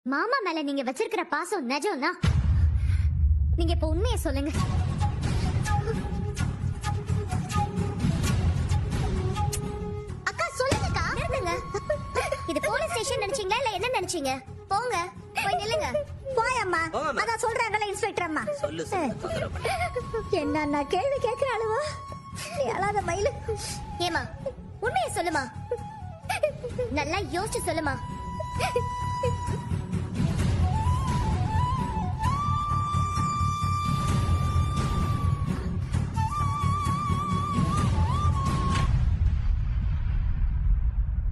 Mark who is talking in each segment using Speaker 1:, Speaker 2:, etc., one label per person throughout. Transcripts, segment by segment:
Speaker 1: மாமா மேல நீங்க வச்சிருக்கிற பாசம் நிஜம்னா நீங்க இப்ப உண்மையை சொல்லுங்க. அக்கா சொல்லுங்கக்கா. நிறுத்துங்க. இது போலீஸ் ஸ்டேஷன் நினைச்சீங்களா இல்ல என்ன நினைச்சீங்க? போங்க போய் நில்லுங்க.
Speaker 2: போயம்மா, அதான் சொல்றாங்கல்ல இன்ஸ்பெக்டர் அம்மா.
Speaker 3: சொல்லு
Speaker 2: என்ன கேள்வி கேட்கிற அழுவா? நீ அழாத மயிலு.
Speaker 1: ஏமா உண்மையை சொல்லுமா, நல்லா யோசிச்சு சொல்லுமா.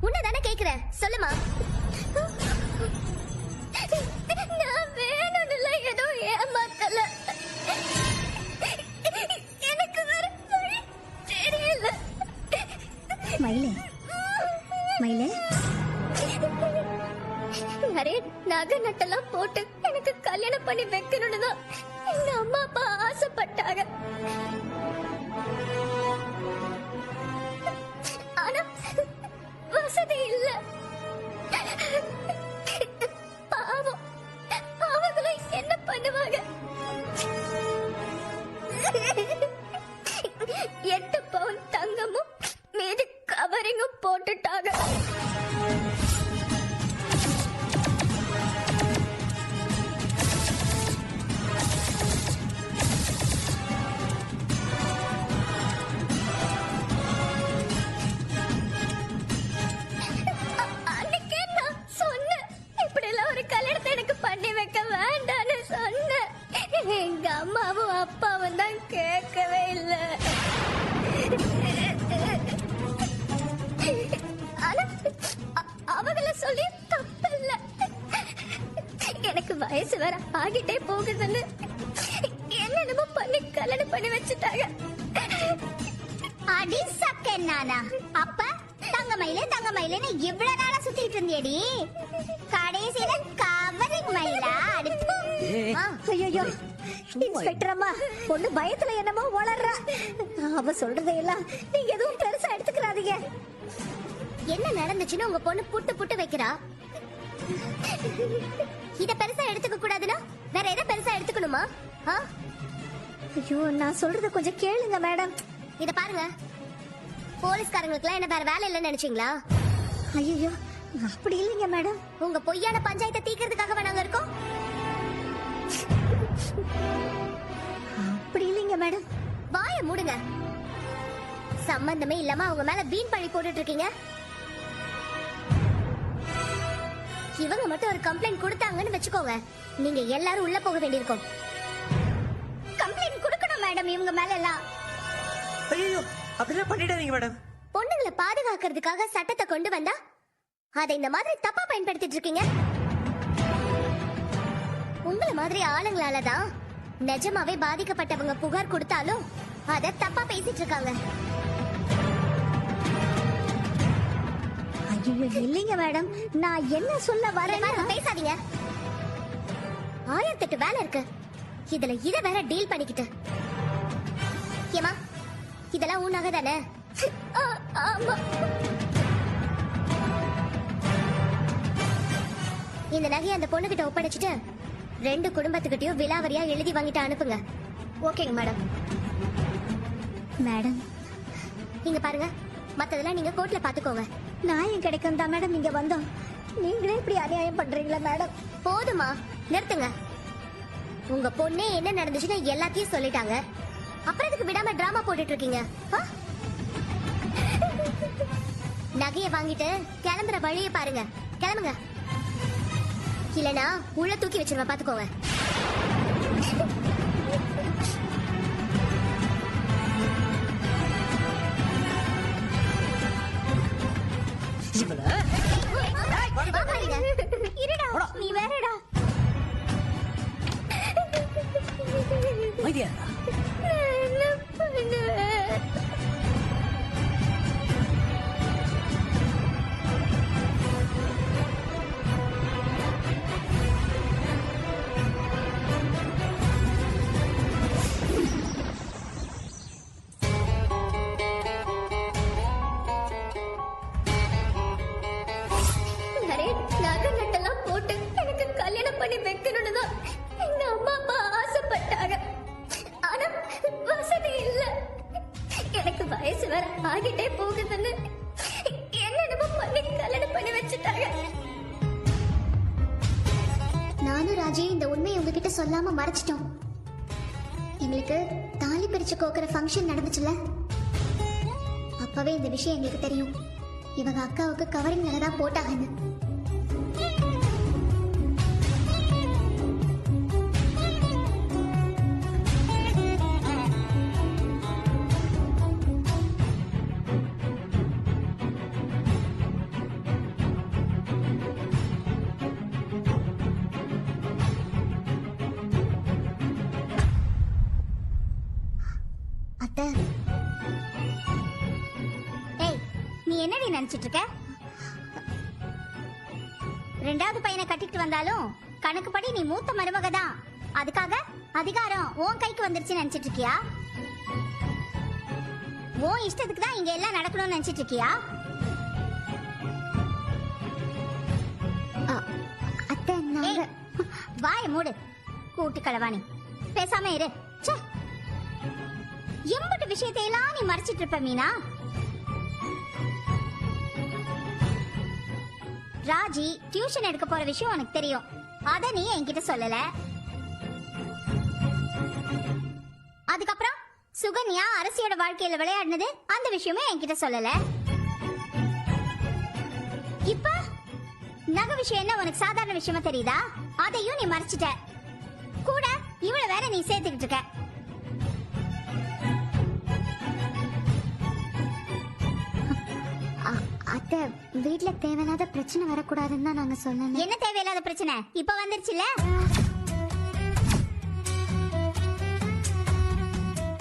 Speaker 1: உன்னதானே கேக்குறேன், சொல்லுமா. நான் வேணும்ல ஏதோ ஏமாத்தல. எனக்கு வேற வழி தெரியல.
Speaker 2: மயிலே மயிலே,
Speaker 1: நிறைய நகை நட்டெல்லாம் போட்டு எனக்கு கல்யாணம் பண்ணி வைக்கணும்னு தான் எங்க அம்மா அப்பா ஆசைப்பட்டாங்க. ஆனா வசதி இல்ல. பாவம், அவங்களும் என்ன பண்ணுவாங்க? 8 பவுன் தங்கமும் மீதி கவரிங்கும் போட்டுட்டாங்க. அன்னைக்கே நான் சொன்னேன், இப்படிலாம் ஒரு கல்யாணத்தை எனக்கு பண்ணி வைக்க வேண்டான்னு சொன்னேன். எங்க அம்மாவும் அப்பாவும் தான் கேட்கவே இல்லை. ஆனா அவங்கள சொல்லி தப்பில்ல. எனக்கு வயசு வேற ஆகிட்டே போகுதுன்னு என்னென்னமோ பண்ணி கல்யாணம் பண்ணி வச்சுட்டாங்க.
Speaker 2: அடி சக்கன்னானா, அப்ப தங்க மயிலேன்னு இவ்வளவு நாளா சுத்திட்டு இருந்தியடி, கடைசியில கவரிங் மயிலா? ஐயோ இன்ஸ்பெக்டர் அம்மா, பொண்ணு பயத்துல என்னமோ வளர்றா. அவ சொல்றதையெல்லாம் நீங்க எதுவும் பெருசா எடுத்துக்கிறாதீங்க.
Speaker 1: என்ன நடந்துச்சுன்னு உங்க பொண்ணு புட்டு புட்டு வைக்கிறா. இத பெருசா எடுத்துக்க கூடாதுன்னா வேற எதை பெருசா எடுத்துக்கணுமா?
Speaker 2: ஐயோ, நான் சொல்றத கொஞ்சம் கேளுங்க மேடம்.
Speaker 1: இத பாருங்க, போலீஸ்காரங்களுக்குலாம் என்ன வேற வேலை இல்லைன்னு நினைச்சீங்களா?
Speaker 2: ஐயோ அப்படி இல்லைங்க மேடம்.
Speaker 1: உங்க பொய்யான பஞ்சாயத்தை தீக்கிறதுக்காக நாங்க இருக்கோம்.
Speaker 2: அப்படி இல்லைங்க மேடம்.
Speaker 1: வாய மூடுங்க. சம்பந்தமே இல்லாம அவங்க மேல வீண் பழி போட்டுட்டு இருக்கீங்க. இவங்க மட்டும் ஒரு கம்ப்ளைண்ட் கொடுத்தாங்கன்னு வச்சுக்கோங்க, நீங்க எல்லாரும் உள்ள போக வேண்டியிருக்கும்.
Speaker 2: கம்ப்ளைண்ட் கொடுக்கணும் மேடம் இவங்க மேல எல்லாம்.
Speaker 3: ஐயோ அப்படிலாம் பண்ணிடாதீங்க மேடம்.
Speaker 1: பொண்ணுங்களை பாதுகாக்கிறதுக்காக சட்டத்தை கொண்டு வந்தா அதை இந்த மாதிரி தப்பா பயன்படுத்திட்டு இருக்கீங்க. உங்களை மாதிரி ஆளுங்களாலதான் நிஜமாவே பாதிக்கப்பட்டவங்க புகார் கொடுத்தாலும் அத தப்பா பேசிட்டு இருக்காங்க.
Speaker 2: ஐயோ இல்லைங்க மேடம், நான் என்ன சொல்ல வரேன்.
Speaker 1: பேசாதீங்க. 1008 வேலை இருக்கு, இதுல இத வேற டீல் பண்ணிக்கிட்டு. ஏமா இதெல்லாம் உன்னாக தானே? ஆமா. இந்த நகையை அந்த பொண்ணுகிட்ட ஒப்படைச்சிட்டு 2 குடும்பத்துக்கிட்டயும் விலாவரியா எழுதி வாங்கிட்டு அனுப்புங்க. ஓகேங்க மேடம்.
Speaker 2: மேடம்
Speaker 1: இங்க பாருங்க, மத்ததெல்லாம் நீங்க கோர்ட்ல பாத்துக்கோங்க.
Speaker 2: நியாயம் கிடைக்கும் தான் மேடம் இங்க வந்தோம். நீங்களே இப்படி அநியாயம் பண்றீங்களா மேடம்?
Speaker 1: போதுமா, நிறுத்துங்க. உங்க பொண்ணே என்ன நடந்துச்சுன்னு எல்லாத்தையும் சொல்லிட்டாங்க, அப்புறம் இதுக்கு விடாம டிராமா போட்டுட்டு இருக்கீங்க. நகையை வாங்கிட்டு கிளம்புற வழியை பாருங்க. கிளம்புங்க, இல்லனா உள்ள தூக்கி வச்சிருவேன், பாத்துக்கோங்க.
Speaker 2: இருடா, நீ வேறடா.
Speaker 1: என்ன பண்ணுவேன்? நகை நட்டெல்லாம் போட்டு பண்ணி வைக்கணும்னு தான் எங்க அம்மா அப்பா ஆசைப்பட்டாங்க. ஆனா வசதி இல்ல. எனக்கு வயசு வேற ஆகிட்டே போகுதுன்னு என்னென்னமோ பண்ணி கல்யாணம் பண்ணி வச்சுட்டாங்க.
Speaker 2: நானும் ராஜியும் இந்த உண்மையை உங்ககிட்ட சொல்லாம மறைச்சிட்டோம். எங்களுக்கு தாலி பிரிச்சு கோக்குற ஃபங்க்ஷன் நடந்துச்சுல, அப்பவே இந்த விஷயம் எங்களுக்கு தெரியும். இவங்க அக்காவுக்கு கவரிங் தான் போட்டாங்கன்னு. அத்தை, ஏய், நீ என்னடி நினைச்சிட்டு இருக்க? ரெண்டாவது பையனை கட்டிட்டு வந்தாலும் கணக்குப்படி நீ மூத்த மருமக தான். அதுக்காக அதிகாரம் உன் கைக்கு வந்துருச்சு நினைச்சிட்டு இருக்கியா? உன் இஷ்டத்துக்கு தான் இங்க எல்லாம் நடக்கணும்னு நினைச்சிட்டு இருக்கியா? அத்தை, வாய மூடு கூட்டு களவாணி. பேசாம இரு. ச்சே, எம்பட்டு விஷயத்தை எல்லாம் நீ மறைச்சிட்டு இருப்ப மீனா. ராஜி டியூஷன் எடுக்க போற விஷயம் உனக்கு தெரியும். அத நீ என்கிட்ட சொல்லல. அதுக்கப்புறம் சுகன்யா அரசியோட வாழ்க்கையில விளையாடினது, அந்த விஷயமும் என்கிட்ட சொல்லல. இப்ப நகை விஷயம் என்ன உனக்கு சாதாரண விஷயமா தெரியுதா? அதையும் நீ மறைச்சிட்ட. கூட இவள வேற நீ சேர்த்துக்கிட்டு இருக்க. அத்தை, வீட்ல தேவையில்லாத பிரச்சனை வரக்கூடாதுன்னு தான் நாங்க சொன்னோம். என்ன தேவையில்லாத பிரச்சனை இப்ப வந்துருச்சுல?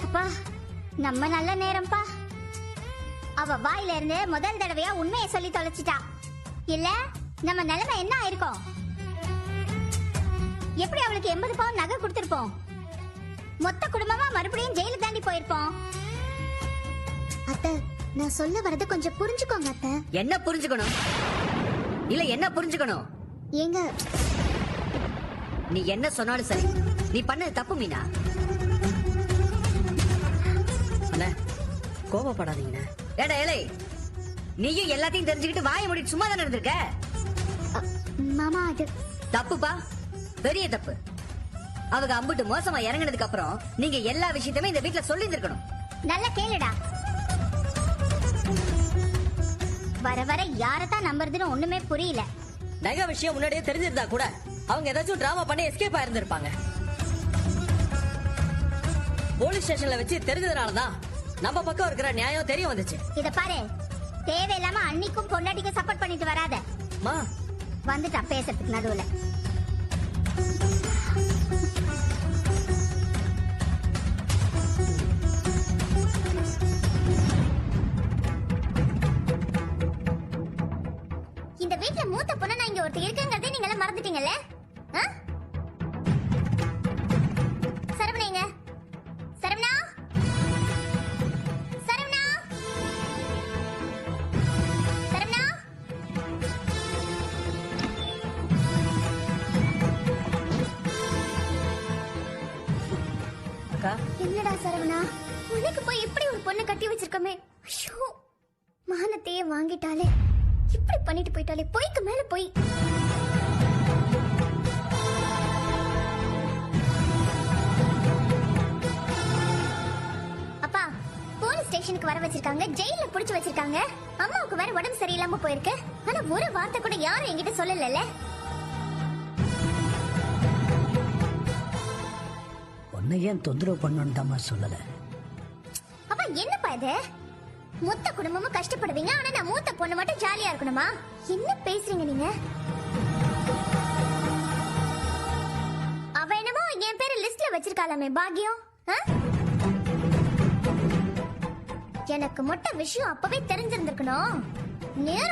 Speaker 2: அப்பா, நம்ம நல்ல நேரம்ப்பா. அவ வாயில இருந்து முதல் தடவையா உண்மையை சொல்லி தொலைச்சிட்டா. இல்ல நம்ம நிலைமை என்ன ஆயிருக்கும்? எப்படி அவளுக்கு 80 பவுன் நகை கொடுத்திருப்போம்? மொத்த குடும்பமா மறுபடியும் ஜெயில தாண்டி போயிருப்போம். அத்தை, நான் சொல்ல வரது கொஞ்சம் புரிஞ்சுக்கோங்க அத்தை.
Speaker 4: என்ன புரிஞ்சுக்கணும்? இல்ல என்ன புரிஞ்சுக்கணும்?
Speaker 2: ஏங்க,
Speaker 4: நீ என்ன சொன்னாலும் சரி, நீ பண்ணது தப்பு மீனா. அண்ணே, கோபப்படாதீங்க. ஏடா ஏலே, நீயும் எல்லாத்தையும் தெரிஞ்சுக்கிட்டு வாயை மூடிட்டு சும்மா தானே இருந்திருக்க?
Speaker 2: மாமா, அது
Speaker 4: தப்புப்பா, பெரிய தப்பு. அவங்க அம்புட்டு மோசமா இறங்கினதுக்கு அப்புறம் நீங்க எல்லா விஷயத்தையுமே இந்த வீட்டுல சொல்லி இருந்திருக்கணும்.
Speaker 2: நல்லா கேளுடா. வர வர யாரத்தான் நம்புறதுன்னு ஒண்ணுமே புரியல.
Speaker 5: நகை விஷயம் முன்னாடியே தெரிஞ்சிருந்தா கூட அவங்க ஏதாச்சும் டிராமா பண்ணி எஸ்கேப் ஆயிருந்திருப்பாங்க. போலீஸ் ஸ்டேஷன்ல வச்சு தெரிஞ்சதுனாலதான் நம்ம பக்கம் இருக்கிற நியாயம் தெரிய வந்துச்சு.
Speaker 2: இத பாரு, தேவையில்லாம அன்னிக்கும் பொண்டாட்டிக்கும் சப்போர்ட் பண்ணிட்டு வராத.
Speaker 5: மா,
Speaker 2: வந்துட்டா பேசுறதுக்கு நடுவுல. இந்த வீட்ல மூத்த பொண்ணு நான் இங்க ஒருத்தர் இருக்கங்கிறதே நீங்க எல்லாம் மறந்துட்டீங்கல்ல? சரவணேங்க, சரவணா, சரவணா, சரவணா.
Speaker 5: அக்கா,
Speaker 2: என்னடா சரவணா, உனக்கு போய் இப்படி ஒரு பொண்ணு கட்டி வச்சிருக்கமே. ஐயோ, மானத்தையே வாங்கிட்டாலே, இப்படி பண்ணிட்டு போயிட்டாலே. பொய்க்கு மேல போய். அப்பா, போலீஸ் ஸ்டேஷனுக்கு வர வச்சிருக்காங்க, ஜெயில புடிச்சு வச்சிருக்காங்க. அம்மாவுக்கு வேற உடம்பு சரியில்லாம போயிருக்கு. ஆனா ஒரு வார்த்தை கூட யாரும் என்கிட்ட சொல்லல.
Speaker 6: உன்னை ஏன் தொந்தரவு பண்ணணும் தான் சொல்லல.
Speaker 2: அப்பா, என்னப்பா இது? மொத்த குடும்பமும் கஷ்டப்படுவீங்க, ஆனா நான் மூத்த பொண்ணு மட்டும் ஜாலியா இருக்கணுமா? என்ன பேசுறீங்க நீங்க? அவ என்னமோ என் பேரு லிஸ்ட்ல வச்சிருக்காளாமே பாக்கியம். எனக்கு மொத்த விஷயம் அப்பவே தெரிஞ்சிருந்திருக்கணும். நேரம்